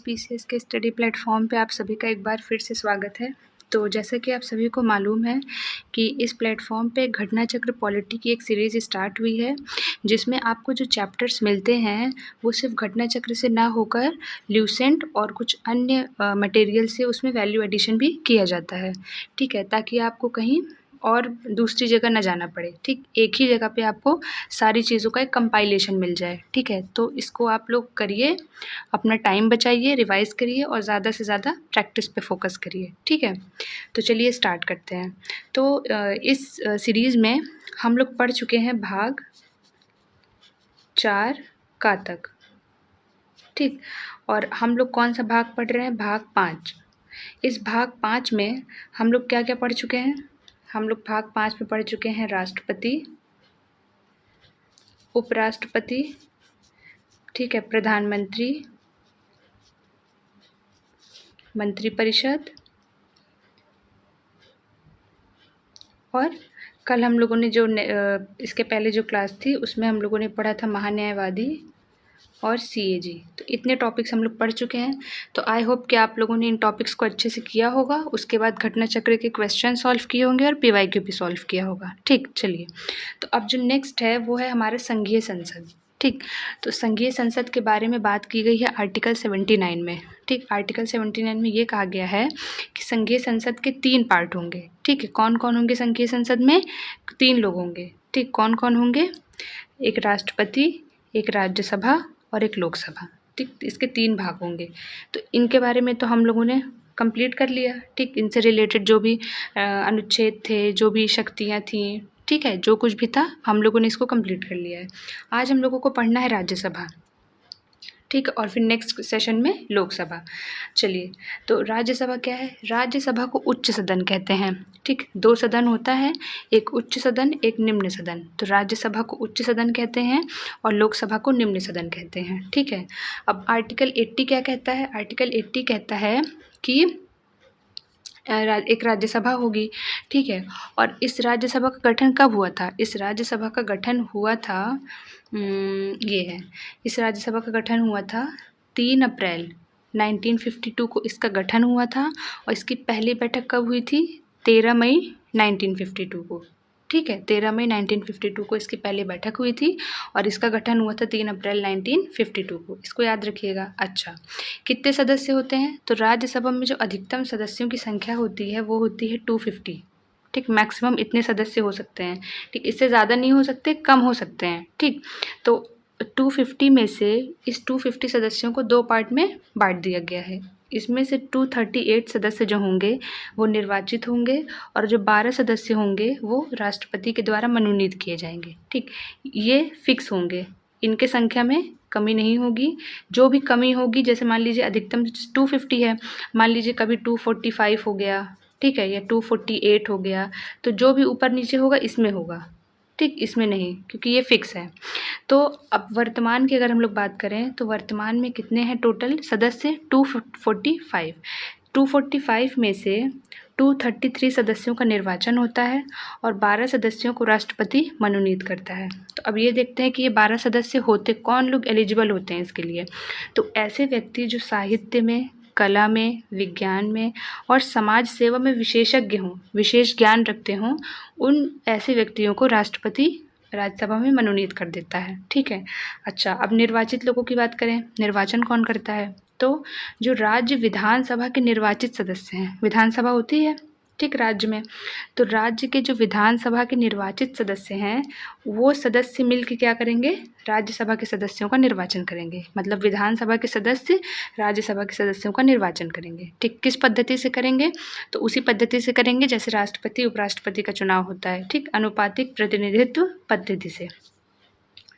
PCS के study platform पे आप सभी का एक बार फिर से स्वागत है। तो जैसा कि आप सभी को मालूम है कि इस प्लेटफॉर्म पे घटना चक्र पॉलिटी की एक सीरीज़ स्टार्ट हुई है, जिसमें आपको जो चैप्टर्स मिलते हैं वो सिर्फ घटना चक्र से ना होकर ल्यूसेंट और कुछ अन्य मटेरियल से उसमें वैल्यू एडिशन भी किया जाता है। ठीक है, ताकि आपको कहीं और दूसरी जगह ना जाना पड़े। ठीक, एक ही जगह पे आपको सारी चीज़ों का एक कंपाइलेशन मिल जाए। ठीक है, तो इसको आप लोग करिए, अपना टाइम बचाइए, रिवाइज़ करिए और ज़्यादा से ज़्यादा प्रैक्टिस पे फोकस करिए। ठीक है, तो चलिए स्टार्ट करते हैं। तो इस सीरीज़ में हम लोग पढ़ चुके हैं भाग 4 का तक। ठीक, और हम लोग कौन सा भाग पढ़ रहे हैं? भाग 5। इस भाग 5 में हम लोग क्या क्या पढ़ चुके हैं? हम लोग भाग 5 में पढ़ चुके हैं राष्ट्रपति, उपराष्ट्रपति, ठीक है, प्रधानमंत्री, मंत्रिपरिषद, और कल हम लोगों ने जो इसके पहले जो क्लास थी उसमें हम लोगों ने पढ़ा था महान्यायवादी और सीएजी। तो इतने टॉपिक्स हम लोग पढ़ चुके हैं। तो आई होप कि आप लोगों ने इन टॉपिक्स को अच्छे से किया होगा। उसके बाद घटना चक्र के क्वेश्चन सॉल्व किए होंगे और पीवाईक्यू भी सॉल्व किया होगा। ठीक, चलिए, तो अब जो नेक्स्ट है वो है हमारा संघीय संसद। ठीक, तो संघीय संसद के बारे में बात की गई है आर्टिकल 79 में। ठीक, आर्टिकल 79 में ये कहा गया है कि संघीय संसद के 3 पार्ट होंगे। ठीक है, कौन कौन होंगे संघीय संसद में? 3 लोग होंगे। ठीक, कौन कौन होंगे? एक राष्ट्रपति, एक राज्यसभा और एक लोकसभा। ठीक, इसके 3 भाग होंगे। तो इनके बारे में तो हम लोगों ने कंप्लीट कर लिया। ठीक, इनसे रिलेटेड जो भी अनुच्छेद थे, जो भी शक्तियाँ थीं, ठीक है, जो कुछ भी था हम लोगों ने इसको कंप्लीट कर लिया है। आज हम लोगों को पढ़ना है राज्यसभा। ठीक, और फिर नेक्स्ट सेशन में लोकसभा। चलिए, तो राज्यसभा क्या है? राज्यसभा को उच्च सदन कहते हैं। ठीक, 2 सदन होता है, एक उच्च सदन, एक निम्न सदन। तो राज्यसभा को उच्च सदन कहते हैं और लोकसभा को निम्न सदन कहते हैं। ठीक है, अब आर्टिकल 80 क्या कहता है? आर्टिकल 80 कहता है कि एक राज्यसभा होगी। ठीक है, और इस राज्यसभा का गठन कब हुआ था? इस राज्यसभा का गठन हुआ था ये है, इस राज्यसभा का गठन हुआ था 3 अप्रैल 1952 को इसका गठन हुआ था और इसकी पहली बैठक कब हुई थी? 13 मई 1952 को। ठीक है, 13 मई 1952 को इसकी पहली बैठक हुई थी और इसका गठन हुआ था 3 अप्रैल 1952 को। इसको याद रखिएगा। अच्छा, कितने सदस्य होते हैं? तो राज्यसभा में जो अधिकतम सदस्यों की संख्या होती है वो होती है 250। ठीक, मैक्सिमम इतने सदस्य हो सकते हैं। ठीक, इससे ज़्यादा नहीं हो सकते, कम हो सकते हैं। ठीक, तो 250 में से इस 250 सदस्यों को 2 पार्ट में बांट दिया गया है। इसमें से 238 सदस्य जो होंगे वो निर्वाचित होंगे और जो 12 सदस्य होंगे वो राष्ट्रपति के द्वारा मनोनीत किए जाएंगे। ठीक, ये फिक्स होंगे, इनके संख्या में कमी नहीं होगी। जो भी कमी होगी, जैसे मान लीजिए अधिकतम 250 है, मान लीजिए कभी 245 हो गया, ठीक है, या 248 हो गया, तो जो भी ऊपर नीचे होगा इसमें होगा। ठीक, इसमें नहीं, क्योंकि ये फिक्स है। तो अब वर्तमान की अगर हम लोग बात करें तो वर्तमान में कितने हैं टोटल सदस्य? 245। 245 में से 233 सदस्यों का निर्वाचन होता है और 12 सदस्यों को राष्ट्रपति मनोनीत करता है। तो अब ये देखते हैं कि ये 12 सदस्य होते कौन लोग एलिजिबल होते हैं इसके लिए। तो ऐसे व्यक्ति जो साहित्य में, कला में, विज्ञान में और समाज सेवा में विशेषज्ञ हों, विशेष ज्ञान रखते हों, उन ऐसे व्यक्तियों को राष्ट्रपति राज्यसभा में मनोनीत कर देता है। ठीक है, अच्छा, अब निर्वाचित लोगों की बात करें, निर्वाचन कौन करता है? तो जो राज्य विधानसभा के निर्वाचित सदस्य हैं, विधानसभा होती है, ठीक, राज्य में, तो राज्य के जो विधानसभा के निर्वाचित सदस्य हैं वो सदस्य मिलकर क्या करेंगे? राज्यसभा के सदस्यों का निर्वाचन करेंगे। मतलब विधानसभा के सदस्य राज्यसभा के सदस्यों का निर्वाचन करेंगे। ठीक, किस पद्धति से करेंगे? तो उसी पद्धति से करेंगे जैसे राष्ट्रपति उपराष्ट्रपति का चुनाव होता है। ठीक, अनुपातिक प्रतिनिधित्व पद्धति से।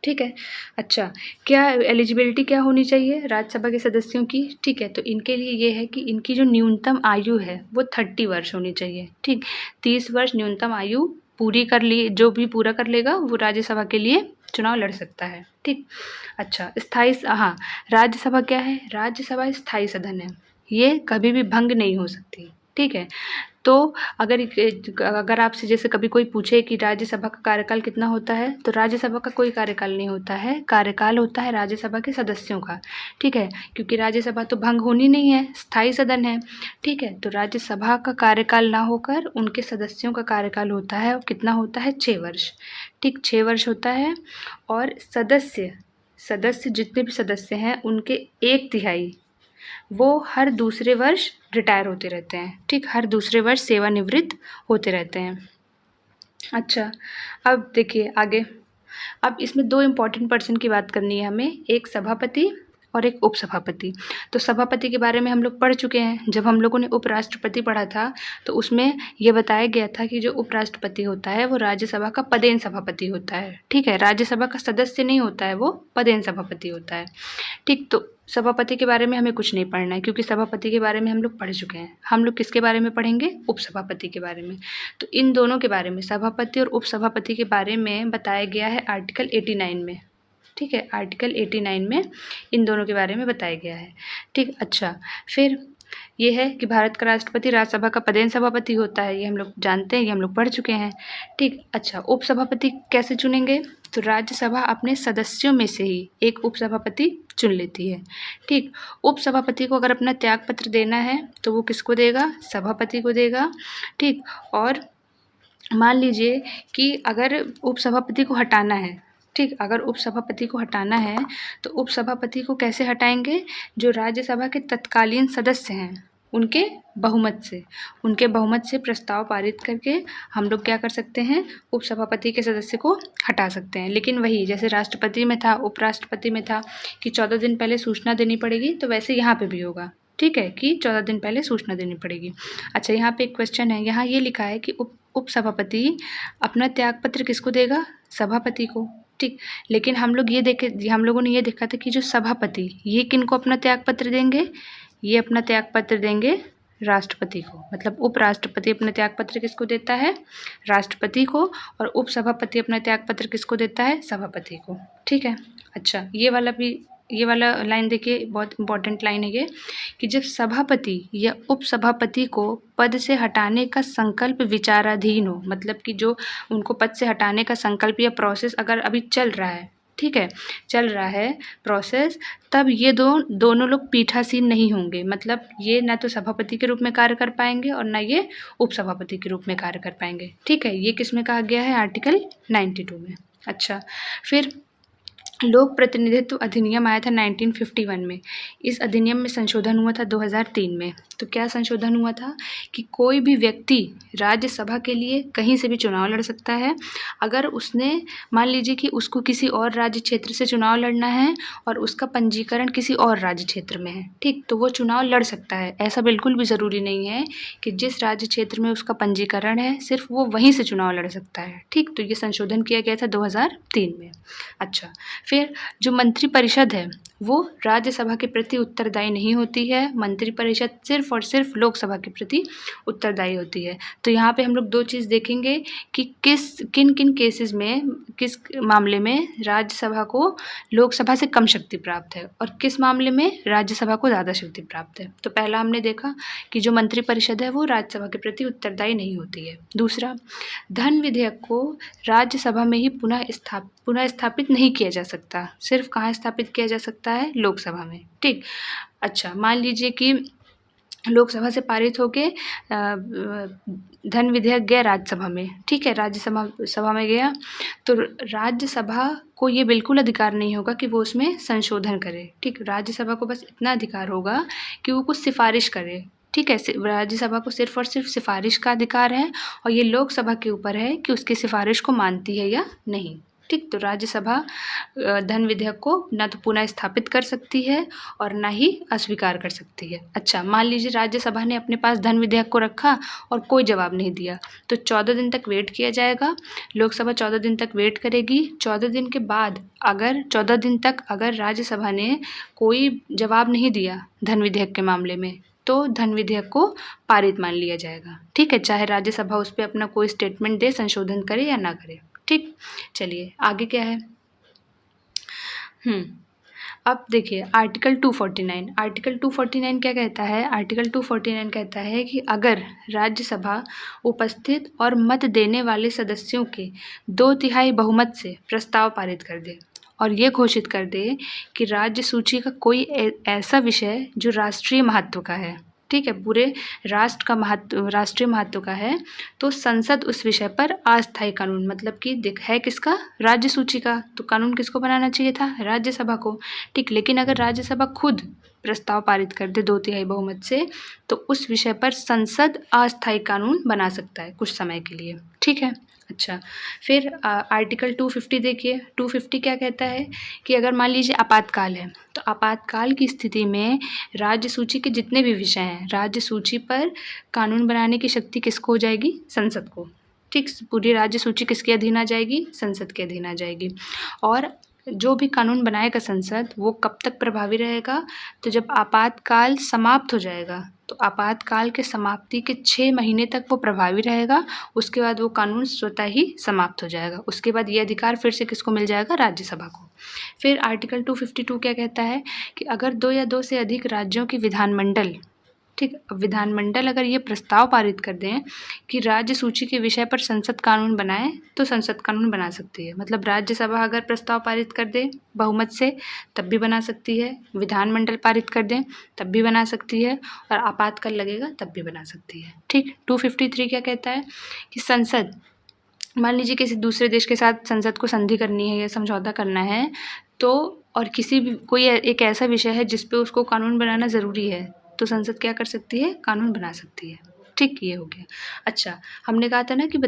ठीक है, अच्छा, क्या एलिजिबिलिटी क्या होनी चाहिए राज्यसभा के सदस्यों की? ठीक है, तो इनके लिए ये है कि इनकी जो न्यूनतम आयु है वो 30 वर्ष होनी चाहिए। ठीक, 30 वर्ष न्यूनतम आयु पूरी कर ली, जो भी पूरा कर लेगा वो राज्यसभा के लिए चुनाव लड़ सकता है। ठीक, अच्छा, स्थायी, हाँ, राज्यसभा क्या है? राज्यसभा स्थायी सदन है, ये कभी भी भंग नहीं हो सकती। ठीक है। तो अगर आपसे जैसे कभी कोई पूछे कि राज्यसभा का कार्यकाल कितना होता है, तो राज्यसभा का कोई कार्यकाल नहीं होता है, कार्यकाल होता है राज्यसभा के सदस्यों का, ठीक है। क्योंकि राज्यसभा तो भंग होनी नहीं है, स्थायी सदन है, ठीक है। तो राज्यसभा का कार्यकाल ना होकर उनके सदस्यों का कार्यकाल होता है, और कितना होता है, 6 वर्ष, ठीक, 6 वर्ष होता है। और सदस्य जितने भी सदस्य हैं उनके 1/3 वो हर दूसरे वर्ष रिटायर होते रहते हैं, ठीक, हर दूसरे वर्ष सेवानिवृत्त होते रहते हैं। अच्छा, अब देखिए आगे, अब इसमें 2 इम्पॉर्टेंट पर्सन की बात करनी है हमें, एक सभापति और एक उपसभापति। तो सभापति के बारे में हम लोग पढ़ चुके हैं, जब हम लोगों ने उपराष्ट्रपति पढ़ा था तो उसमें ये बताया गया था कि जो उपराष्ट्रपति होता है वो राज्यसभा का पदेन सभापति होता है, ठीक है। राज्यसभा का सदस्य नहीं होता है, वो पदेन सभापति होता है, ठीक। तो सभापति के बारे में हमें कुछ नहीं पढ़ना है, क्योंकि सभापति के बारे में हम लोग पढ़ चुके हैं। हम लोग किसके बारे में पढ़ेंगे, उपसभापति के बारे में। तो इन दोनों के बारे में, सभापति और उपसभापति के बारे में बताया गया है आर्टिकल 89 में, ठीक है। आर्टिकल 89 में इन दोनों के बारे में बताया गया है, ठीक। अच्छा, फिर ये है कि भारत का राष्ट्रपति राज्यसभा का पदेन सभापति होता है, ये हम लोग जानते हैं, ये हम लोग पढ़ चुके हैं, ठीक। अच्छा, उपसभापति कैसे चुनेंगे, तो राज्यसभा अपने सदस्यों में से ही एक उपसभापति चुन लेती है, ठीक। उपसभापति को अगर अपना त्यागपत्र देना है तो वो किसको देगा, सभापति को देगा, ठीक। और मान लीजिए कि अगर उपसभापति को हटाना है, ठीक, अगर उपसभापति को हटाना है तो उपसभापति को कैसे हटाएंगे, जो राज्यसभा के तत्कालीन सदस्य हैं उनके बहुमत से प्रस्ताव पारित करके हम लोग क्या कर सकते हैं, उपसभापति के सदस्य को हटा सकते हैं। लेकिन वही जैसे राष्ट्रपति में था, उपराष्ट्रपति में था कि 14 दिन पहले सूचना देनी पड़ेगी, तो वैसे यहाँ पे भी होगा, ठीक है, कि 14 दिन पहले सूचना देनी पड़ेगी। अच्छा, यहाँ पे एक क्वेश्चन है, यहाँ ये लिखा है कि उपसभापति अपना त्यागपत्र किसको देगा, सभापति को, ठीक। लेकिन हम लोगों ने ये देखा था कि जो सभापति, ये किनको अपना त्यागपत्र देंगे, ये अपना त्यागपत्र देंगे राष्ट्रपति को, मतलब उपराष्ट्रपति अपना त्यागपत्र किसको देता है, राष्ट्रपति को, और उपसभापति अपना त्यागपत्र किसको देता है, सभापति को, ठीक है। अच्छा, ये वाला लाइन देखिए, बहुत इंपॉर्टेंट लाइन है ये, कि जब सभापति या उपसभापति को पद से हटाने का संकल्प विचाराधीन हो, मतलब कि जो उनको पद से हटाने का संकल्प या प्रोसेस अगर अभी चल रहा है, ठीक है, चल रहा है प्रोसेस, तब ये दोनों लोग पीठासीन नहीं होंगे, मतलब ये ना तो सभापति के रूप में कार्य कर पाएंगे और ना ये उपसभापति के रूप में कार्य कर पाएंगे, ठीक है। ये किस में कहा गया है, आर्टिकल 92 में। अच्छा, फिर लोक प्रतिनिधित्व अधिनियम आया था 1951 में। इस अधिनियम में संशोधन हुआ था 2003 में। तो क्या संशोधन हुआ था कि कोई भी व्यक्ति राज्यसभा के लिए कहीं से भी चुनाव लड़ सकता है। अगर उसने, मान लीजिए कि उसको किसी और राज्य क्षेत्र से चुनाव लड़ना है और उसका पंजीकरण किसी और राज्य क्षेत्र में है, ठीक, तो वो चुनाव लड़ सकता है। ऐसा बिल्कुल भी ज़रूरी नहीं है कि जिस राज्य क्षेत्र में उसका पंजीकरण है सिर्फ वो वहीं से चुनाव लड़ सकता है, ठीक। तो ये संशोधन किया गया था 2003 में। अच्छा, फिर जो मंत्रिपरिषद है वो राज्यसभा के प्रति उत्तरदायी नहीं होती है, मंत्रिपरिषद सिर्फ और सिर्फ लोकसभा के प्रति उत्तरदायी होती है। तो यहाँ पे हम लोग 2 चीज़ देखेंगे कि किन किन केसेस में, किस मामले में राज्यसभा को लोकसभा से कम शक्ति प्राप्त है और किस मामले में राज्यसभा को ज़्यादा शक्ति प्राप्त है। तो पहला हमने देखा कि जो मंत्रिपरिषद है वो राज्यसभा के प्रति उत्तरदायी नहीं होती है। दूसरा, धन विधेयक को राज्यसभा में ही पुनः स्थापित नहीं किया जा सकता, सिर्फ कहाँ स्थापित किया जा सकता है, लोकसभा में, ठीक। अच्छा, मान लीजिए कि लोकसभा से पारित होके धन विधेयक गया राज्यसभा में, ठीक है, सभा में गया, तो राज्यसभा को ये बिल्कुल अधिकार नहीं होगा कि वो उसमें संशोधन करे, ठीक। राज्यसभा को बस इतना अधिकार होगा कि वो कुछ सिफारिश करे, ठीक है। राज्यसभा को सिर्फ और सिर्फ सिफारिश का अधिकार है और ये लोकसभा के ऊपर है कि उसकी सिफारिश को मानती है या नहीं, ठीक। तो राज्यसभा धन विधेयक को ना तो पुनः स्थापित कर सकती है और ना ही अस्वीकार कर सकती है। अच्छा, मान लीजिए राज्यसभा ने अपने पास धन विधेयक को रखा और कोई जवाब नहीं दिया, तो 14 दिन तक वेट किया जाएगा। लोकसभा 14 दिन तक वेट करेगी। 14 दिन के बाद अगर राज्यसभा ने कोई जवाब नहीं दिया धन विधेयक के मामले में, तो धन विधेयक को पारित मान लिया जाएगा, ठीक है, चाहे राज्यसभा उस पर अपना कोई स्टेटमेंट दे, संशोधन करे या ना करे, ठीक। चलिए आगे क्या है। अब देखिए आर्टिकल 249 क्या कहता है। आर्टिकल 249 कहता है कि अगर राज्यसभा उपस्थित और मत देने वाले सदस्यों के 2/3 बहुमत से प्रस्ताव पारित कर दे और ये घोषित कर दे कि राज्य सूची का कोई ऐसा विषय जो राष्ट्रीय महत्व का है, ठीक है, पूरे राष्ट्रीय महत्व का है, तो संसद उस विषय पर अस्थायी कानून, मतलब कि है किसका, राज्य सूची का, तो कानून किसको बनाना चाहिए था, राज्यसभा को, ठीक। लेकिन अगर राज्यसभा खुद प्रस्ताव पारित कर दे 2/3 बहुमत से, तो उस विषय पर संसद अस्थायी कानून बना सकता है कुछ समय के लिए, ठीक है। अच्छा, फिर आर्टिकल 250 देखिए। 250 क्या कहता है कि अगर मान लीजिए आपातकाल है, तो आपातकाल की स्थिति में राज्य सूची के जितने भी विषय हैं, राज्य सूची पर कानून बनाने की शक्ति किसको हो जाएगी, संसद को, ठीक। पूरी राज्य सूची किसके अधीन आ जाएगी, संसद के अधीन आ जाएगी। और जो भी कानून बनाएगा संसद, वो कब तक प्रभावी रहेगा, तो जब आपातकाल समाप्त हो जाएगा, तो आपातकाल के समाप्ति के 6 महीने तक वो प्रभावी रहेगा। उसके बाद वो कानून स्वतः ही समाप्त हो जाएगा। उसके बाद ये अधिकार फिर से किसको मिल जाएगा, राज्यसभा को। फिर आर्टिकल 252 क्या कहता है कि अगर 2 या 2 से अधिक राज्यों की विधानमंडल, ठीक, विधानमंडल अगर ये प्रस्ताव पारित कर दें कि राज्य सूची के विषय पर संसद कानून बनाए, तो संसद कानून बना सकती है। मतलब राज्यसभा अगर प्रस्ताव पारित कर दे बहुमत से, तब भी बना सकती है, विधानमंडल पारित कर दें तब भी बना सकती है, और आपातकाल लगेगा तब भी बना सकती है, ठीक। 253 क्या कहता है कि संसद, मान लीजिए किसी दूसरे देश के साथ संसद को संधि करनी है या समझौता करना है, तो और किसी भी कोई एक ऐसा विषय है जिस पे उसको कानून बनाना ज़रूरी है, तो संसद क्या कर सकती है, कानून बना सकती है, ठीक। ये हो गया। अच्छा, हमने कहा था ना कि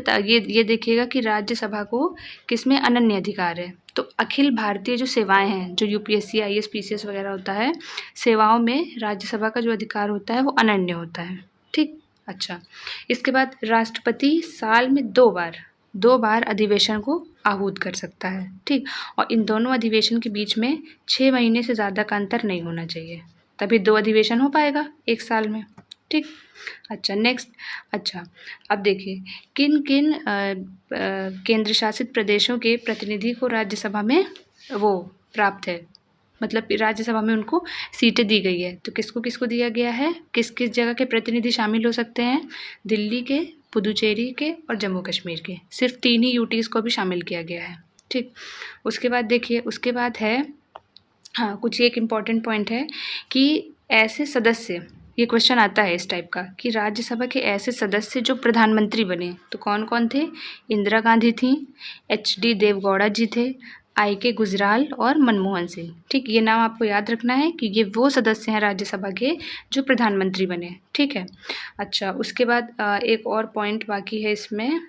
ये देखिएगा कि राज्यसभा को किसमें अनन्य अधिकार है, तो अखिल भारतीय जो सेवाएं हैं, जो यूपीएससी, आईएएस, पीसीएस वगैरह होता है, सेवाओं में राज्यसभा का जो अधिकार होता है वो अनन्य होता है, ठीक। अच्छा, इसके बाद राष्ट्रपति साल में 2 बार अधिवेशन को आहूत कर सकता है, ठीक। और इन दोनों अधिवेशन के बीच में 6 महीने से ज़्यादा का अंतर नहीं होना चाहिए, तभी 2 अधिवेशन हो पाएगा एक साल में, ठीक। अच्छा, नेक्स्ट। अच्छा, अब देखिए किन किन केंद्र शासित प्रदेशों के प्रतिनिधि को राज्यसभा में वो प्राप्त है, मतलब राज्यसभा में उनको सीटें दी गई है, तो किसको किसको दिया गया है, किस किस जगह के प्रतिनिधि शामिल हो सकते हैं, दिल्ली के, पुदुचेरी के और जम्मू कश्मीर के, सिर्फ 3 ही यूटीज़ को भी शामिल किया गया है, ठीक। उसके बाद देखिए, उसके बाद है, हाँ, कुछ एक इम्पॉर्टेंट पॉइंट है कि ऐसे सदस्य, ये क्वेश्चन आता है इस टाइप का कि राज्यसभा के ऐसे सदस्य जो प्रधानमंत्री बने, तो कौन कौन थे, इंदिरा गांधी थी, HD देवगौड़ा जी थे, IK गुजराल और मनमोहन सिंह, ठीक। ये नाम आपको याद रखना है कि ये वो सदस्य हैं राज्यसभा के जो प्रधानमंत्री बने, ठीक है। अच्छा, उसके बाद एक और पॉइंट बाकी है इसमें,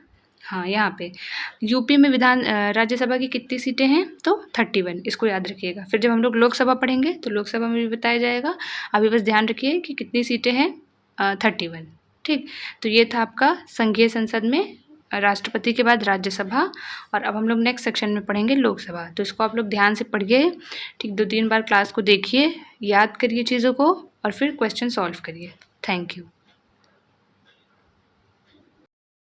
हाँ, यहाँ पे यूपी में राज्यसभा की कितनी सीटें हैं, तो 31, इसको याद रखिएगा। फिर जब हम लोग लोकसभा पढ़ेंगे तो लोकसभा में भी बताया जाएगा, अभी बस ध्यान रखिए कि कितनी सीटें हैं, 31, ठीक। तो ये था आपका संघीय संसद में राष्ट्रपति के बाद राज्यसभा, और अब हम लोग नेक्स्ट सेक्शन में पढ़ेंगे लोकसभा। तो इसको आप लोग ध्यान से पढ़िए, ठीक। 2-3 बार क्लास को देखिए, याद करिए चीज़ों को, और फिर क्वेश्चन सॉल्व करिए। Thank you.